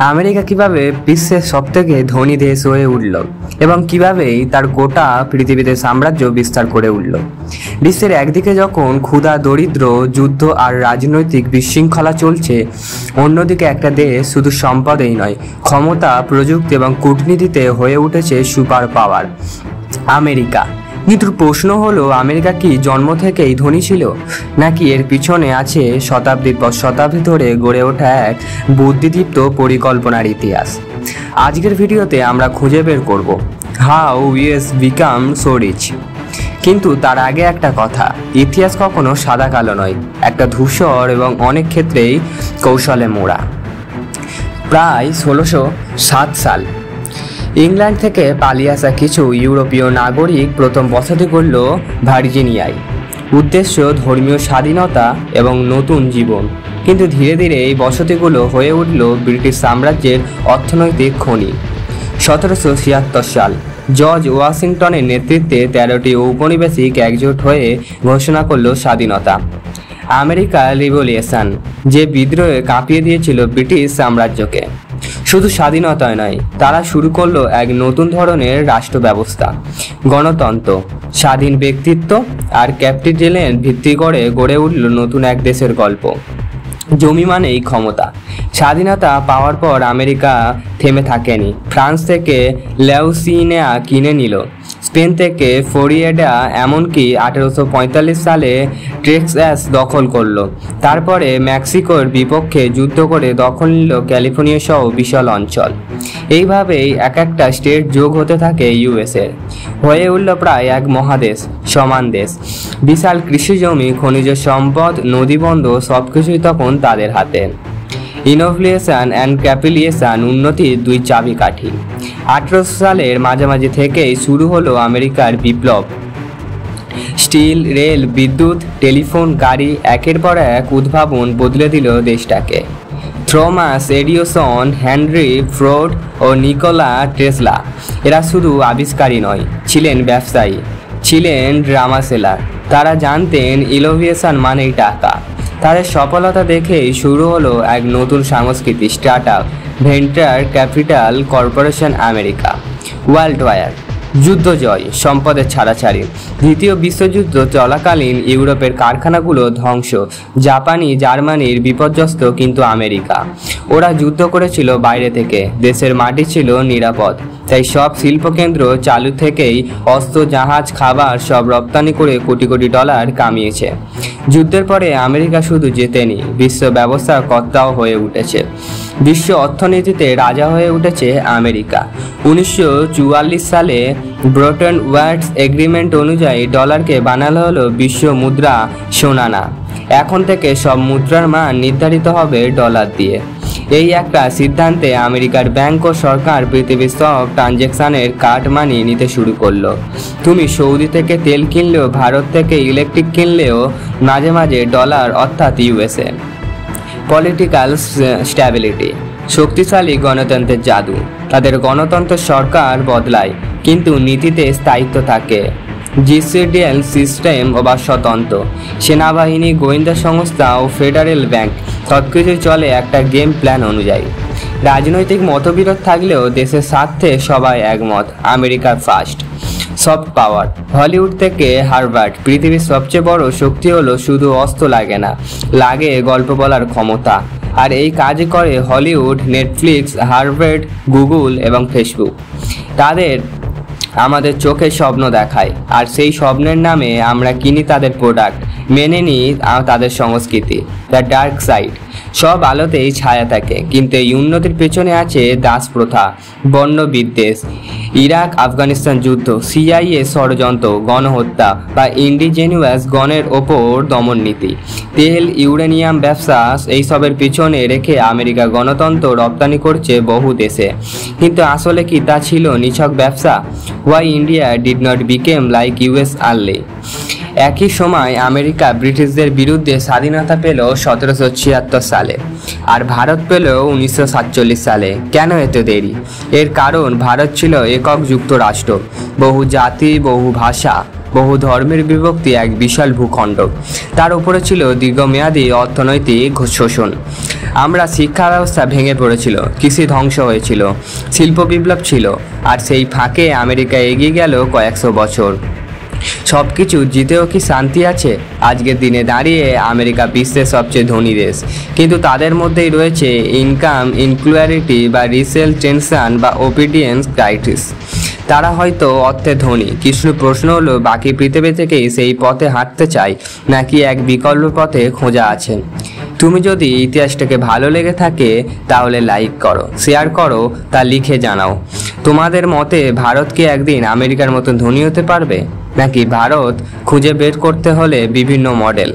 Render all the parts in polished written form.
America কিভাবে বিশ্বের সবথেকে ধনী দেশ হয়ে উঠল এবং কিভাবেই তার গোটা পৃথিবীতে সাম্রাজ্য বিস্তার করে উঠল। বিশ্বের একদিকে যখন ক্ষুধা, দরিদ্র, যুদ্ধ আর রাজনৈতিক বিশৃঙ্খলা চলছে, অন্যদিকে একটা দেশ শুধু সম্পদেই নয়, ক্ষমতা, প্রযুক্তি এবং কূটনীতিতে হয়ে উঠেছে সুপার পাওয়ার, আমেরিকা। কিন্তু প্রশ্ন হলো, আমেরিকা কি জন্ম থেকেই ধনী ছিল, নাকি এর পিছনে আছে শতাব্দীর পর শতাব্দী ধরে গড়ে ওঠা এক বুদ্ধিদীপ্ত পরিকল্পনার ইতিহাস? আজকের ভিডিওতে আমরা খুঁজে বের করব how US become so rich. কিন্তু তার আগে একটা কথা, ইতিহাস কখনো সাদা কালো নয়, একটা ধূসর এবং অনেক ক্ষেত্রেই কৌশলে মোড়া। প্রায় 1607 সাল ইংল্যান্ড থেকে পালিয়ে আসা কিছু ইউরোপীয় নাগরিক প্রথম বসতি করল ভার্জিনিয়ায়। উদ্দেশ্য ধর্মীয় স্বাধীনতা এবং নতুন জীবন। কিন্তু ধীরে ধীরে এই বসতিগুলো হয়ে উঠল ব্রিটিশ সাম্রাজ্যের অর্থনৈতিক খনি। 1776 সাল জর্জ ওয়াশিংটনের নেতৃত্বে 13টি ঔপনিবেশিক একজোট হয়ে ঘোষণা করল স্বাধীনতা। আমেরিকা রিভলিউশন, যে বিদ্রোহে কাঁপিয়ে দিয়েছিল ব্রিটিশ সাম্রাজ্যকে। শুধু স্বাধীনতায় নয়, তারা শুরু করলো এক নতুন ধরনের রাষ্ট্র ব্যবস্থা, গণতন্ত্র, স্বাধীন ব্যক্তিত্ব আর ক্যাপিটালের ভিত্তি করে গড়ে উঠল নতুন এক দেশের গল্প। জমি মানেই ক্ষমতা। স্বাধীনতা পাওয়ার পর আমেরিকা থেমে থাকেনি। ফ্রান্স থেকে লেউসিনিয়া কিনে নিল, স্পেন থেকে ফ্লোরিডা, এমনকি 1845 সালে টেক্সাস দখল করলো। তারপরে মেক্সিকোর বিপক্ষে যুদ্ধ করে দখল নিল ক্যালিফোর্নিয়া সহ বিশাল অঞ্চল। এইভাবেই এক একটা স্টেট যোগ হতে থাকে ইউএসের, হয়ে উঠল প্রায় এক মহাদেশ, সমান দেশ। বিশাল কৃষি জমি, খনিজ সম্পদ, নদীবন্দর, সবকিছুই তখন তাদের হাতে। ইনোভেশন অ্যান্ড ক্যাপিটালাইজেশন, উন্নতির দুই চাবিকাঠি। 1800 সালের মাঝামাঝি থেকেই শুরু হলো আমেরিকার বিপ্লব। স্টিল, রেল, বিদ্যুৎ, টেলিফোন, গাড়ি, একের পর এক উদ্ভাবন বদলে দিল দেশটাকে। থমাস এডিসন, হেনরি ফোর্ড ও নিকোলা টেসলা, এরা শুধু আবিষ্কারই নয়, ছিলেন ব্যবসায়ী, ছিলেন ড্রামা সেলার। তারা জানতেন ইনোভেশন মানেই টাকা। তাদের সফলতা দেখেই শুরু হলো এক নতুন সংস্কৃতি, startup, venture capital corporation America. World war, যুদ্ধ জয়, সম্পদের ছাড়াছাড়ি। দ্বিতীয় বিশ্বযুদ্ধ চলাকালীন ইউরোপের কারখানাগুলো ধ্বংস, জাপানি, জার্মানির বিপর্যস্ত, কিন্তু আমেরিকা, ওরা যুদ্ধ করেছিল বাইরে থেকে, দেশের মাটি ছিল নিরাপদ। তাই সব শিল্পকেন্দ্র চালু থেকেই অস্ত্র, জাহাজ, খাবার সব রপ্তানি করে কোটি কোটি ডলার কামিয়েছে। যুদ্ধের পরে আমেরিকা শুধু জেতেনি, বিশ্ব ব্যবস্থার কর্তাও হয়ে উঠেছে। বিশ্ব অর্থনীতিতে রাজা হয়ে উঠেছে আমেরিকা। 1944 সালে ব্রেটন উডস এগ্রিমেন্ট অনুযায়ী ডলারকে বানানো হলো বিশ্ব মুদ্রা, সোনা না। এখন থেকে সব মুদ্রার মান নির্ধারিত হবে ডলার দিয়ে। এই একটা সিদ্ধান্তে আমেরিকার ব্যাংক ও সরকার পৃথিবীর সব ট্রানজ্যাকশনের কার্ড মানি নিতে শুরু করলো। তুমি সৌদি থেকে তেল কিনলেও, ভারত থেকে ইলেকট্রিক কিনলেও মাঝে মাঝে ডলার, অর্থাৎ ইউএসএ। পলিটিক্যাল স্ট্যাবিলিটি, শক্তিশালী গণতন্ত্রের জাদু। তাদের গণতন্ত্র সরকার বদলায়, কিন্তু নীতিতে স্থায়িত্ব থাকে। জিসিডিএল সিস্টেম বা স্বতন্ত্র সেনাবাহিনী, গোয়েন্দা সংস্থা ও ফেডারেল ব্যাংক, সবকিছু চলে একটা গেম প্ল্যান অনুযায়ী। রাজনৈতিক মতবিরোধ থাকলেও দেশের স্বার্থে সবাই একমত। আমেরিকার ফার্স্ট। সফট পাওয়ার, হলিউড থেকে হার্ভার্ড, পৃথিবীর সবচেয়ে বড় শক্তি হলো শুধু অস্ত্র লাগে না, লাগে গল্প বলার ক্ষমতা। আর এই কাজ করে হলিউড, নেটফ্লিক্স, হার্ভার্ড, গুগল এবং ফেসবুক। তাদের আমাদের চোখে স্বপ্ন দেখায়, আর সেই স্বপ্নের নামে আমরা কিনি তাদের প্রোডাক্ট, মেনে নিই তাদের সংস্কৃতি। দ্য ডার্ক সাইড, সব আলোতেই ছায়া থাকে, কিন্তু এই উন্নতির পেছনে আছে দাস প্রথা, বর্ণ বিদ্বেষ, ইরাক আফগানিস্তান যুদ্ধ, সিআইএ ষড়যন্ত্র, গণহত্যা বা ইন্ডিজেনিয়াস গণের ওপর দমন নীতি, তেল, ইউরেনিয়াম ব্যবসা, এইসবের পিছনে রেখে আমেরিকা গণতন্ত্র রপ্তানি করছে বহু দেশে। কিন্তু আসলে কি তা ছিল নিছক ব্যবসা? Why India did not become like US early. একই সময় আমেরিকা ব্রিটিশদের বিরুদ্ধে স্বাধীনতা পেল 1776 সালে, আর ভারত পেল 1947 সালে। কেন এত দেরি? এর কারণ ভারত ছিল একক যুক্তরাষ্ট্র, বহু জাতি, বহু ভাষা, বহু ধর্মের বিভক্তি এক বিশাল ভূখণ্ড। তার উপরে ছিল দীর্ঘমেয়াদী অর্থনৈতিক শোষণ। আমরা শিক্ষা ব্যবস্থা ভেঙে পড়েছিল, কৃষি ধ্বংস হয়েছিল, শিল্প বিপ্লব ছিল, আর সেই ফাঁকে আমেরিকা এগিয়ে গেল কয়েকশো বছর। সব কিছু জিতেও কি শান্তি আছে? আজকের দিনে দাঁড়িয়ে আমেরিকা বিশ্বের সবচেয়ে ধনী দেশ, কিন্তু তাদের মধ্যেই রয়েছে ইনকাম ইনইকুয়ালিটি বা রিসেল টেনশন বা ওবিডিয়েন্স ক্রাইসিস। তারা হয়তো অর্থে ধনী, কিছু প্রশ্ন হলো বাকি পৃথিবী থেকেই সেই পথে হাঁটতে চায় নাকি এক বিকল্প পথে খোঁজা আছে। তুমি যদি ইতিহাসটাকে ভালো লেগে থাকে তাহলে লাইক করো, শেয়ার করো, তা লিখে জানাও। তোমাদের মতে ভারত কি একদিন আমেরিকার মতো ধনী হতে পারবে, নাকি ভারত খুঁজে বের করতে হলে বিভিন্ন মডেল?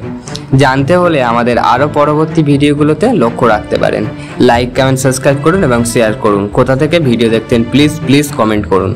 জানতে হলে আমাদের আরও পরবর্তী ভিডিওগুলোতে লক্ষ্য রাখতে পারেন। লাইক, কমেন্ট, সাবস্ক্রাইব করুন এবং শেয়ার করুন। কোথা থেকে ভিডিও দেখতেন প্লিজ কমেন্ট করুন।